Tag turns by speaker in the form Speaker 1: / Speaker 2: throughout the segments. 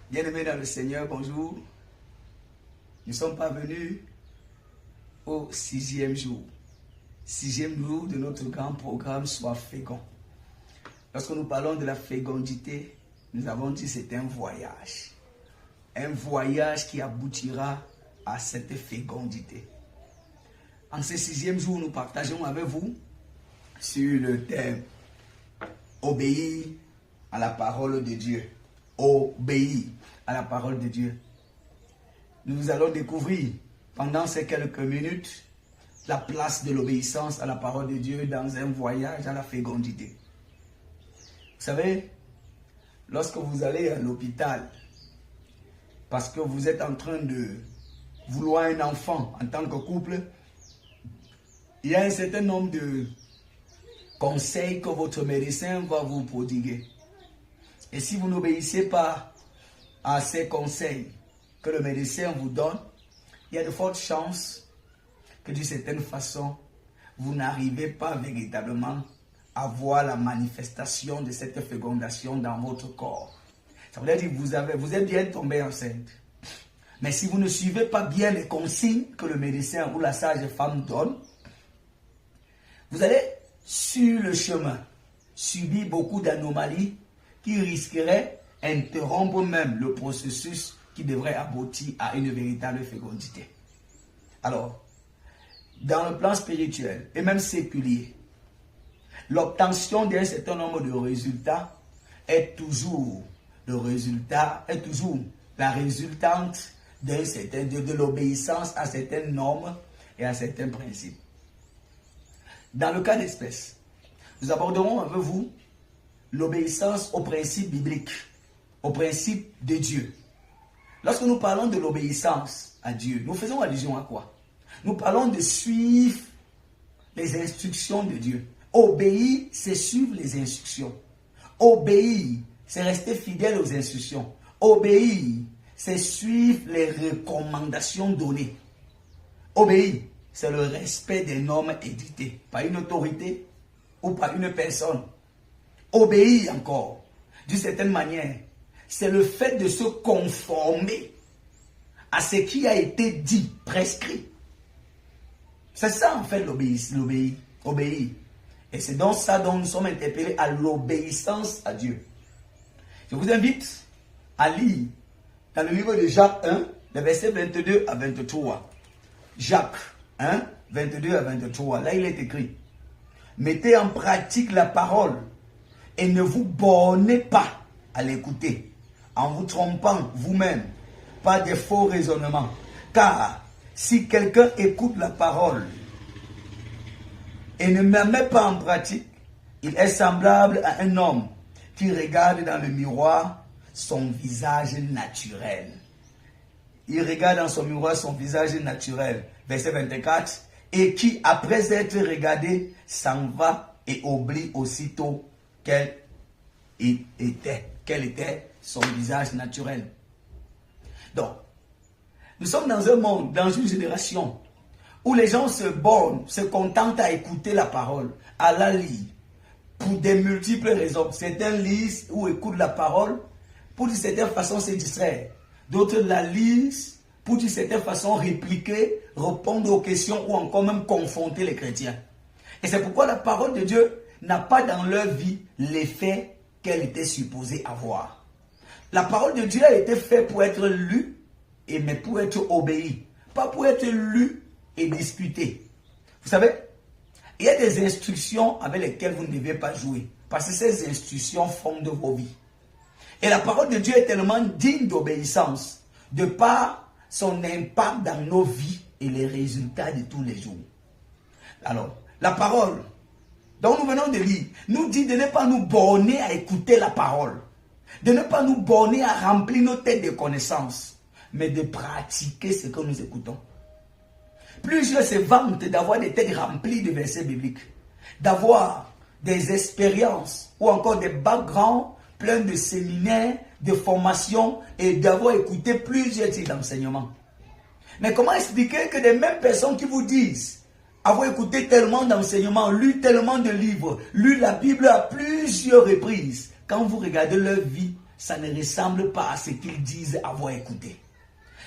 Speaker 1: Bien-aimés dans le Seigneur, bonjour. Nous sommes parvenus au 6e jour. 6e jour de notre grand programme Sois fécond. Lorsque nous parlons de la fécondité, nous avons dit que c'est un voyage. Un voyage qui aboutira à cette fécondité. En ce 6e jour, nous partageons avec vous sur le thème obéir à la parole de Dieu. Obéir à la parole de Dieu. Nous allons découvrir pendant ces quelques minutes la place de l'obéissance à la parole de Dieu dans un voyage à la fécondité. Vous savez, lorsque vous allez à l'hôpital parce que vous êtes en train de vouloir un enfant en tant que couple, il y a un certain nombre de conseils que votre médecin va vous prodiguer. Et si vous n'obéissez pas à ces conseils que le médecin vous donne, il y a de fortes chances que d'une certaine façon, vous n'arrivez pas véritablement à voir la manifestation de cette fécondation dans votre corps. Ça veut dire que vous êtes bien tombé enceinte. Mais si vous ne suivez pas bien les consignes que le médecin ou la sage-femme donne, vous allez sur le chemin subir beaucoup d'anomalies qui risqueraient d'interrompre même le processus qui devrait aboutir à une véritable fécondité. Alors, dans le plan spirituel et même séculier, l'obtention d'un certain nombre de résultats est toujours la résultante de l'obéissance à certaines normes et à certains principes. Dans le cas d'espèce, nous aborderons avec vous l'obéissance aux principes bibliques, aux principes de Dieu. Lorsque nous parlons de l'obéissance à Dieu, nous faisons allusion à quoi? Nous parlons de suivre les instructions de Dieu. Obéir, c'est suivre les instructions. Obéir, c'est rester fidèle aux instructions. Obéir, c'est suivre les recommandations données. Obéir, c'est le respect des normes édictées par une autorité ou par une personne. Obéir encore, d'une certaine manière, c'est le fait de se conformer à ce qui a été dit, prescrit. C'est ça en fait obéir. Et c'est dans ça dont nous sommes interpellés à l'obéissance à Dieu. Je vous invite à lire dans le livre de Jacques 1, les versets 22 à 23. Jacques 1, 22 à 23. Là il est écrit: mettez en pratique la parole et ne vous bornez pas à l'écouter, en vous trompant vous-même par des faux raisonnements. Car si quelqu'un écoute la parole et ne la met pas en pratique, il est semblable à un homme qui regarde dans le miroir son visage naturel. Il regarde dans son miroir son visage naturel. Verset 24. Et qui, après être regardé, s'en va et oublie aussitôt quel était son visage naturel. Donc, nous sommes dans un monde, dans une génération où les gens se bornent, se contentent à écouter la parole, à la lire, pour des multiples raisons. Certains lisent ou écoutent la parole pour d'une certaine façon se distraire. D'autres la lisent pour d'une certaine façon répliquer, répondre aux questions ou encore même confronter les chrétiens. Et c'est pourquoi la parole de Dieu n'a pas dans leur vie l'effet qu'elle était supposée avoir. La parole de Dieu a été faite pour être lue, mais pour être obéie, pas pour être lue et discutée. Vous savez, il y a des instructions avec lesquelles vous ne devez pas jouer, parce que ces instructions fondent vos vies. Et la parole de Dieu est tellement digne d'obéissance, de par son impact dans nos vies et les résultats de tous les jours. Alors, la parole dont nous venons de lire nous dit de ne pas nous borner à écouter la parole, de ne pas nous borner à remplir nos têtes de connaissances, mais de pratiquer ce que nous écoutons. Plusieurs se vantent d'avoir des têtes remplies de versets bibliques, d'avoir des expériences ou encore des backgrounds pleins de séminaires, de formations et d'avoir écouté plusieurs types d'enseignements. Mais comment expliquer que des mêmes personnes qui vous disent avoir écouté tellement d'enseignements, lu tellement de livres, lu la Bible à plusieurs reprises, quand vous regardez leur vie, ça ne ressemble pas à ce qu'ils disent avoir écouté.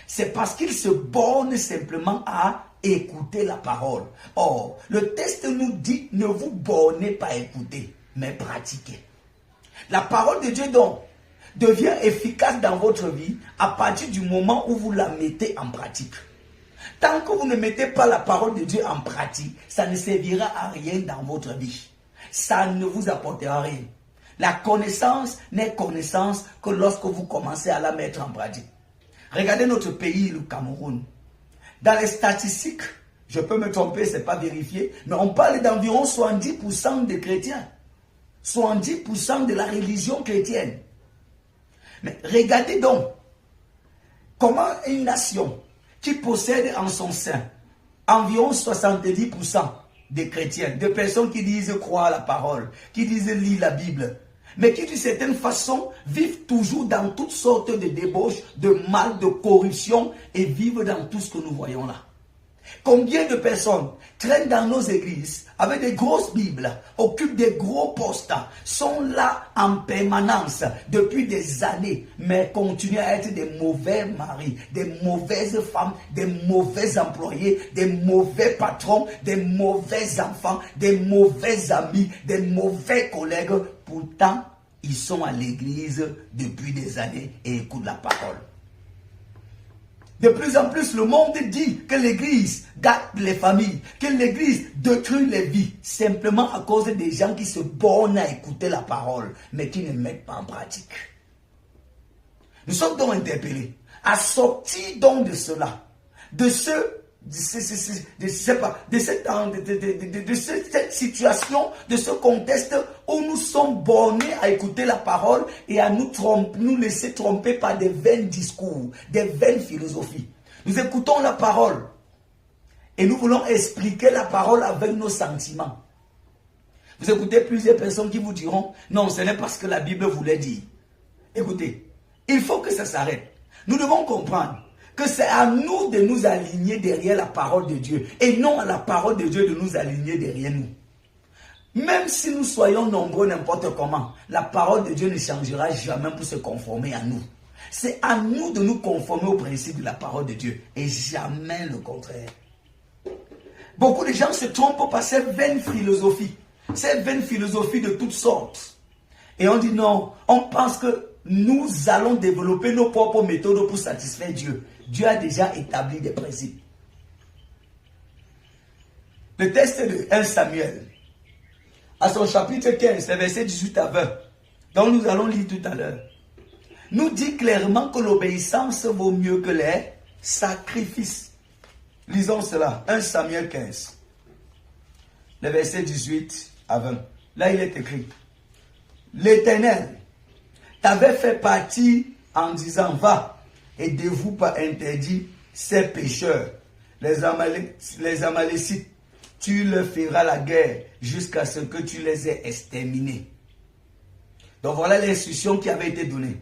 Speaker 1: C'est parce qu'ils se bornent simplement à écouter la parole. Or, le texte nous dit, ne vous bornez pas à écouter, mais pratiquez. La parole de Dieu donc devient efficace dans votre vie à partir du moment où vous la mettez en pratique. Tant que vous ne mettez pas la parole de Dieu en pratique, ça ne servira à rien dans votre vie. Ça ne vous apportera rien. La connaissance n'est connaissance que lorsque vous commencez à la mettre en pratique. Regardez notre pays, le Cameroun. Dans les statistiques, je peux me tromper, ce n'est pas vérifié, mais on parle d'environ 70% de chrétiens. 70% de la religion chrétienne. Mais regardez donc, comment une nation qui possède en son sein environ 70% de chrétiens, de personnes qui disent croire à la parole, qui disent lire la Bible, mais qui d'une certaine façon vivent toujours dans toutes sortes de débauches, de mal, de corruption et vivent dans tout ce que nous voyons là. Combien de personnes traînent dans nos églises avec des grosses Bibles, occupent des gros postes, sont là en permanence depuis des années, mais continuent à être des mauvais maris, des mauvaises femmes, des mauvais employés, des mauvais patrons, des mauvais enfants, des mauvais amis, des mauvais collègues. Pourtant, ils sont à l'église depuis des années et écoutent la parole. De plus en plus, le monde dit que l'église gâte les familles, que l'église détruit les vies, simplement à cause des gens qui se bornent à écouter la parole, mais qui ne mettent pas en pratique. Nous sommes donc interpellés à sortir donc de cela, de cette situation, de ce contexte où nous sommes bornés à écouter la parole et à nous laisser tromper par des vains discours, des vaines philosophies. Nous écoutons la parole et nous voulons expliquer la parole avec nos sentiments. Vous écoutez plusieurs personnes qui vous diront, non, ce n'est pas ce que la Bible voulait dire. Écoutez, il faut que ça s'arrête. Nous devons comprendre que c'est à nous de nous aligner derrière la parole de Dieu et non à la parole de Dieu de nous aligner derrière nous. Même si nous soyons nombreux n'importe comment, la parole de Dieu ne changera jamais pour se conformer à nous. C'est à nous de nous conformer au principe de la parole de Dieu et jamais le contraire. Beaucoup de gens se trompent par ces vaines philosophies de toutes sortes. Et on dit non, on pense que nous allons développer nos propres méthodes pour satisfaire Dieu. Dieu a déjà établi des principes. Le texte de 1 Samuel, à son chapitre 15, les versets 18 à 20, dont nous allons lire tout à l'heure, nous dit clairement que l'obéissance vaut mieux que les sacrifices. Lisons cela, 1 Samuel 15, les versets 18 à 20. Là, il est écrit, l'Éternel t'avait fait partir en disant, va et dévoue par interdit ces pécheurs, les Amalécites, tu leur feras la guerre jusqu'à ce que tu les aies exterminés. Donc voilà l'instruction qui avait été donnée.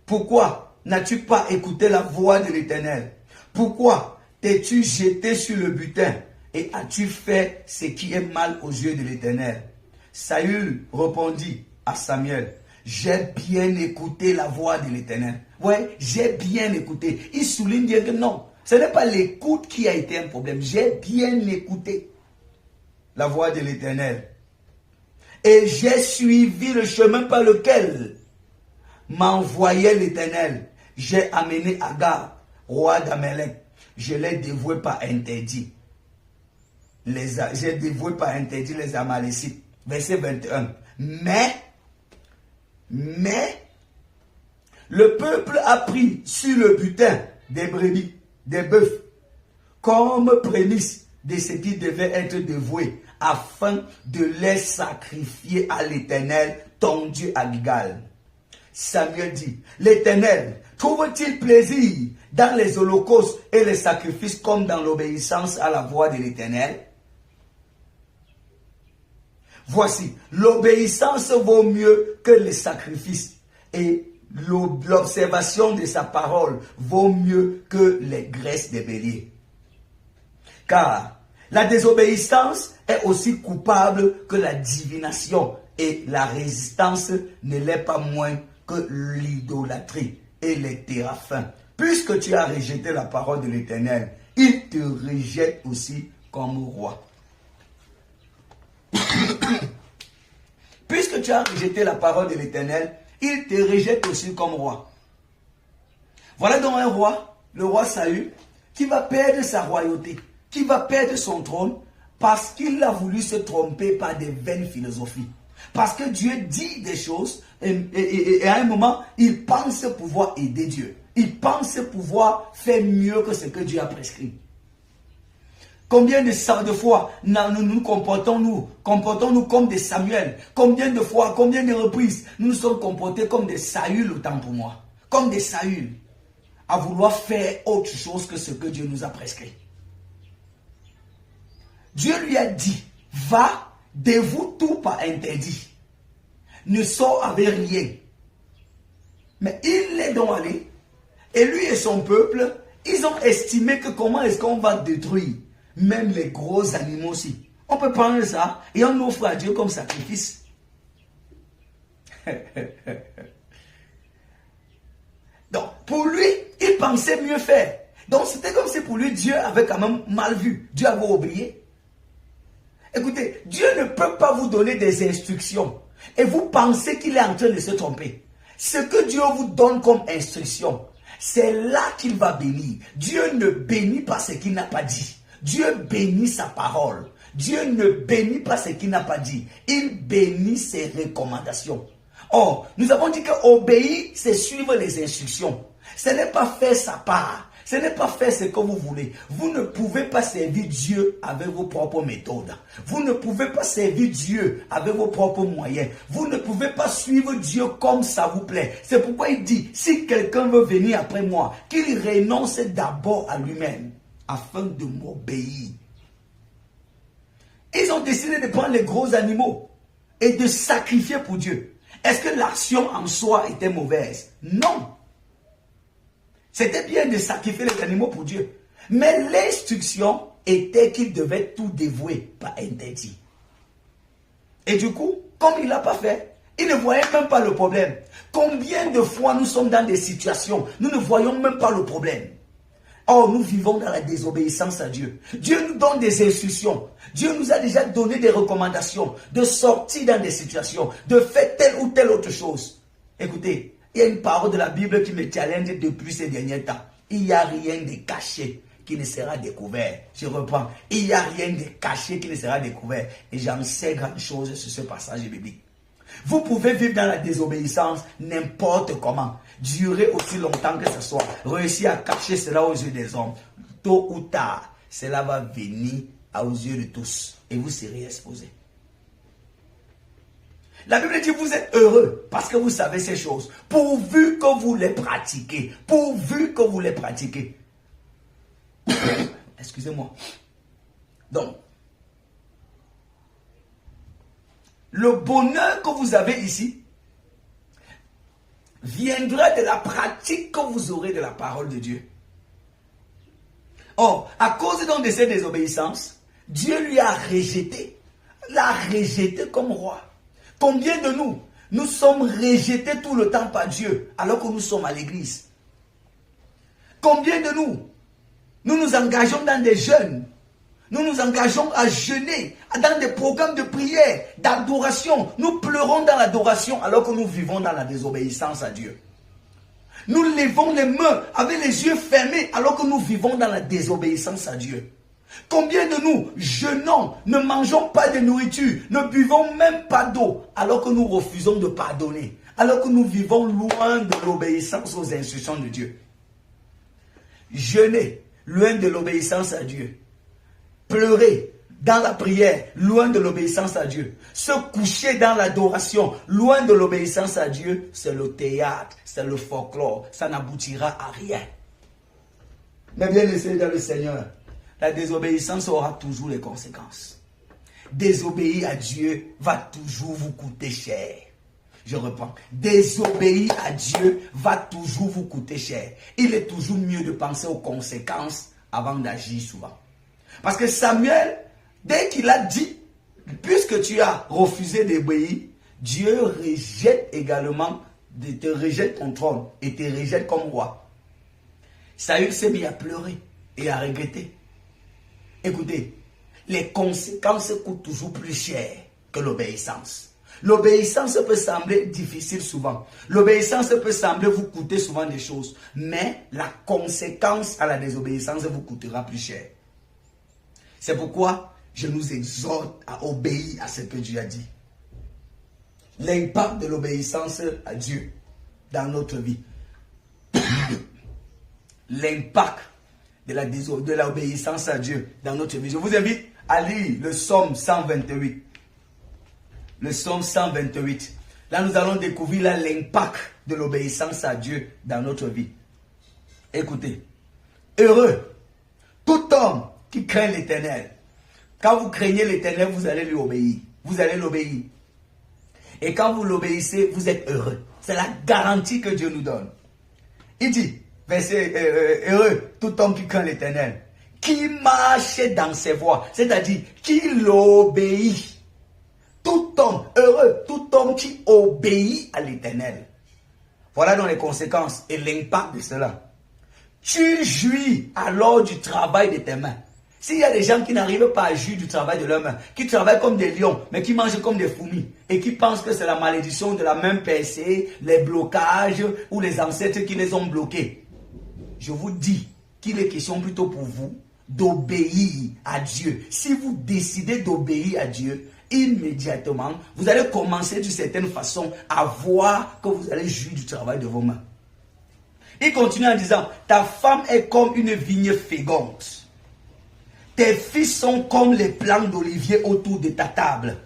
Speaker 1: Pourquoi n'as-tu pas écouté la voix de l'Éternel? Pourquoi t'es-tu jeté sur le butin et as-tu fait ce qui est mal aux yeux de l'Éternel? Saül répondit à Samuel, j'ai bien écouté la voix de l'Éternel. Oui, j'ai bien écouté. Il souligne bien que non, ce n'est pas l'écoute qui a été un problème. J'ai bien écouté la voix de l'Éternel. Et j'ai suivi le chemin par lequel m'envoyait l'Éternel. J'ai amené Agar, roi d'Amalek. Je l'ai dévoué par interdit. J'ai dévoué par interdit les Amalécites. Verset 21. Mais, le peuple a pris sur le butin des brebis, des bœufs, comme prémisse de ce qui devait être dévoué, afin de les sacrifier à l'Éternel, ton Dieu à Gilgal. Samuel dit, l'Éternel trouve-t-il plaisir dans les holocaustes et les sacrifices comme dans l'obéissance à la voix de l'Éternel? Voici, l'obéissance vaut mieux que les sacrifices et l'observation de sa parole vaut mieux que les graisses des béliers. Car la désobéissance est aussi coupable que la divination et la résistance ne l'est pas moins que l'idolâtrie et les téraphins. Puisque tu as rejeté la parole de l'Éternel, il te rejette aussi comme roi. Puisque tu as rejeté la parole de l'Éternel, il te rejette aussi comme roi. Voilà donc un roi, le roi Saül, qui va perdre sa royauté, qui va perdre son trône, parce qu'il a voulu se tromper par des vaines philosophies. Parce que Dieu dit des choses, et à un moment, il pense pouvoir aider Dieu. Il pense pouvoir faire mieux que ce que Dieu a prescrit. Combien de fois nous comportons-nous comme des Samuel? Combien de fois, combien de reprises nous nous sommes comportés comme des Saül autant pour moi? Comme des Saül, à vouloir faire autre chose que ce que Dieu nous a prescrit. Dieu lui a dit, va, dévoue tout par interdit. Ne sors avec rien. Mais il est donc allé, et lui et son peuple, ils ont estimé que comment est-ce qu'on va détruire même les gros animaux aussi. On peut prendre ça et on offre à Dieu comme sacrifice. Donc, pour lui, il pensait mieux faire. Donc, c'était comme si pour lui, Dieu avait quand même mal vu. Dieu avait oublié. Écoutez, Dieu ne peut pas vous donner des instructions et vous pensez qu'il est en train de se tromper. Ce que Dieu vous donne comme instruction, c'est là qu'il va bénir. Dieu ne bénit pas ce qu'il n'a pas dit. Dieu bénit sa parole. Dieu ne bénit pas ce qu'il n'a pas dit. Il bénit ses recommandations. Or, nous avons dit qu'obéir, c'est suivre les instructions. Ce n'est pas faire sa part. Ce n'est pas faire ce que vous voulez. Vous ne pouvez pas servir Dieu avec vos propres méthodes. Vous ne pouvez pas servir Dieu avec vos propres moyens. Vous ne pouvez pas suivre Dieu comme ça vous plaît. C'est pourquoi il dit, si quelqu'un veut venir après moi, qu'il renonce d'abord à lui-même, afin de m'obéir. Ils ont décidé de prendre les gros animaux et de sacrifier pour Dieu. Est-ce que l'action en soi était mauvaise? Non. C'était bien de sacrifier les animaux pour Dieu. Mais l'instruction était qu'il devait tout dévouer par interdit. Et du coup, comme il ne l'a pas fait, il ne voyait même pas le problème. Combien de fois nous sommes dans des situations, nous ne voyons même pas le problème. Or, nous vivons dans la désobéissance à Dieu. Dieu nous donne des instructions. Dieu nous a déjà donné des recommandations de sortir dans des situations, de faire telle ou telle autre chose. Écoutez, il y a une parole de la Bible qui me challenge depuis ces derniers temps. Il n'y a rien de caché qui ne sera découvert. Je reprends. Il n'y a rien de caché qui ne sera découvert. Et j'en sais grand chose sur ce passage biblique. Vous pouvez vivre dans la désobéissance n'importe comment, durer aussi longtemps que ce soit, réussir à cacher cela aux yeux des hommes. Tôt ou tard, cela va venir aux yeux de tous et vous serez exposés. La Bible dit vous êtes heureux parce que vous savez ces choses, pourvu que vous les pratiquez. Pourvu que vous les pratiquez. Excusez-moi. Donc, le bonheur que vous avez ici viendra de la pratique que vous aurez de la parole de Dieu. Or, à cause donc de cette désobéissance, Dieu lui a rejeté. L'a rejeté comme roi. Combien de nous sommes rejetés tout le temps par Dieu alors que nous sommes à l'église? Combien de nous nous engageons dans des jeûnes? Nous nous engageons à jeûner, dans des programmes de prière, d'adoration. Nous pleurons dans l'adoration alors que nous vivons dans la désobéissance à Dieu. Nous levons les mains avec les yeux fermés alors que nous vivons dans la désobéissance à Dieu. Combien de nous jeûnons, ne mangeons pas de nourriture, ne buvons même pas d'eau alors que nous refusons de pardonner, alors que nous vivons loin de l'obéissance aux instructions de Dieu. Jeûner, loin de l'obéissance à Dieu. Pleurer dans la prière, loin de l'obéissance à Dieu. Se coucher dans l'adoration, loin de l'obéissance à Dieu, c'est le théâtre, c'est le folklore. Ça n'aboutira à rien. Mais bien laissé dans le Seigneur, la désobéissance aura toujours les conséquences. Désobéir à Dieu va toujours vous coûter cher. Je reprends. Désobéir à Dieu va toujours vous coûter cher. Il est toujours mieux de penser aux conséquences avant d'agir souvent. Parce que Samuel, dès qu'il a dit, puisque tu as refusé d'obéir, Dieu rejette également te rejette ton trône et te rejette comme roi, Saül s'est mis à pleurer et à regretter. Écoutez, les conséquences coûtent toujours plus cher que l'obéissance. L'obéissance peut sembler difficile souvent. L'obéissance peut sembler vous coûter souvent des choses. Mais la conséquence à la désobéissance vous coûtera plus cher. C'est pourquoi je nous exhorte à obéir à ce que Dieu a dit. L'impact de l'obéissance à Dieu dans notre vie. L'impact de l'obéissance à Dieu dans notre vie. Je vous invite à lire le psaume 128. Le psaume 128. Là, nous allons découvrir l'impact de l'obéissance à Dieu dans notre vie. Écoutez. Heureux tout homme qui craint l'Éternel. Quand vous craignez l'Éternel, vous allez lui obéir. Vous allez l'obéir. Et quand vous l'obéissez, vous êtes heureux. C'est la garantie que Dieu nous donne. Il dit, verset heureux tout homme qui craint l'Éternel, qui marche dans ses voies, c'est-à-dire qui l'obéit. Tout homme, heureux, tout homme qui obéit à l'Éternel. Voilà donc les conséquences et l'impact de cela. Tu jouis alors du travail de tes mains. S'il y a des gens qui n'arrivent pas à jouir du travail de leurs mains, qui travaillent comme des lions, mais qui mangent comme des fourmis, et qui pensent que c'est la malédiction de la main percée, les blocages ou les ancêtres qui les ont bloqués, je vous dis qu'il est question plutôt pour vous d'obéir à Dieu. Si vous décidez d'obéir à Dieu, immédiatement, vous allez commencer d'une certaine façon à voir que vous allez jouir du travail de vos mains. Il continue en disant, ta femme est comme une vigne féconde. Tes fils sont comme les plants d'olivier autour de ta table.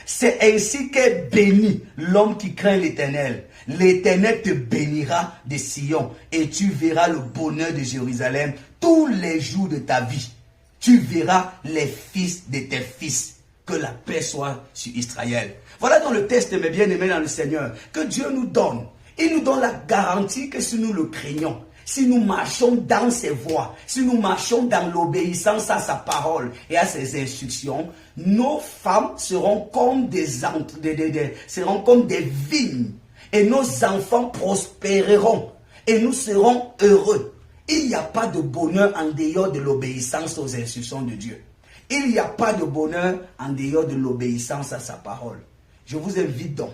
Speaker 1: C'est ainsi qu'est béni l'homme qui craint l'Éternel. L'Éternel te bénira de Sion et tu verras le bonheur de Jérusalem tous les jours de ta vie. Tu verras les fils de tes fils. Que la paix soit sur Israël. Voilà dans le texte, mes bien-aimés dans le Seigneur, que Dieu nous donne. Il nous donne la garantie que si nous le craignons, si nous marchons dans ses voies, si nous marchons dans l'obéissance à sa parole et à ses instructions, nos femmes seront comme seront comme des vignes et nos enfants prospéreront et nous serons heureux. Il n'y a pas de bonheur en dehors de l'obéissance aux instructions de Dieu. Il n'y a pas de bonheur en dehors de l'obéissance à sa parole. Je vous invite donc,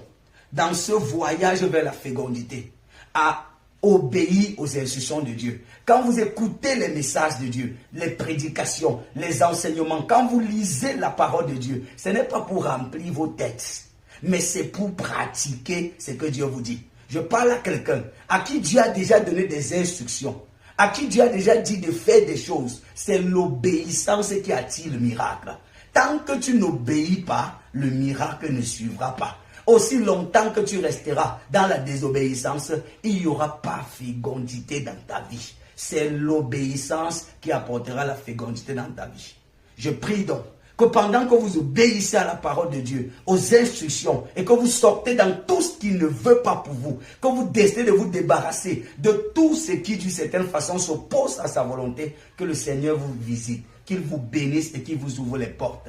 Speaker 1: dans ce voyage vers la fécondité, à obéir aux instructions de Dieu. Quand vous écoutez les messages de Dieu, les prédications, les enseignements, quand vous lisez la parole de Dieu, ce n'est pas pour remplir vos têtes, mais c'est pour pratiquer ce que Dieu vous dit. Je parle à quelqu'un à qui Dieu a déjà donné des instructions, à qui Dieu a déjà dit de faire des choses. C'est l'obéissance qui attire le miracle. Tant que tu n'obéis pas, le miracle ne suivra pas. Aussi longtemps que tu resteras dans la désobéissance, il n'y aura pas fécondité dans ta vie. C'est l'obéissance qui apportera la fécondité dans ta vie. Je prie donc que pendant que vous obéissez à la parole de Dieu, aux instructions, et que vous sortez dans tout ce qu'il ne veut pas pour vous, que vous décidez de vous débarrasser de tout ce qui, d'une certaine façon, s'oppose à sa volonté, que le Seigneur vous visite, qu'il vous bénisse et qu'il vous ouvre les portes.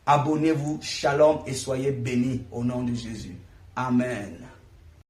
Speaker 1: Abonnez-vous, shalom et soyez bénis au nom de Jésus. Amen.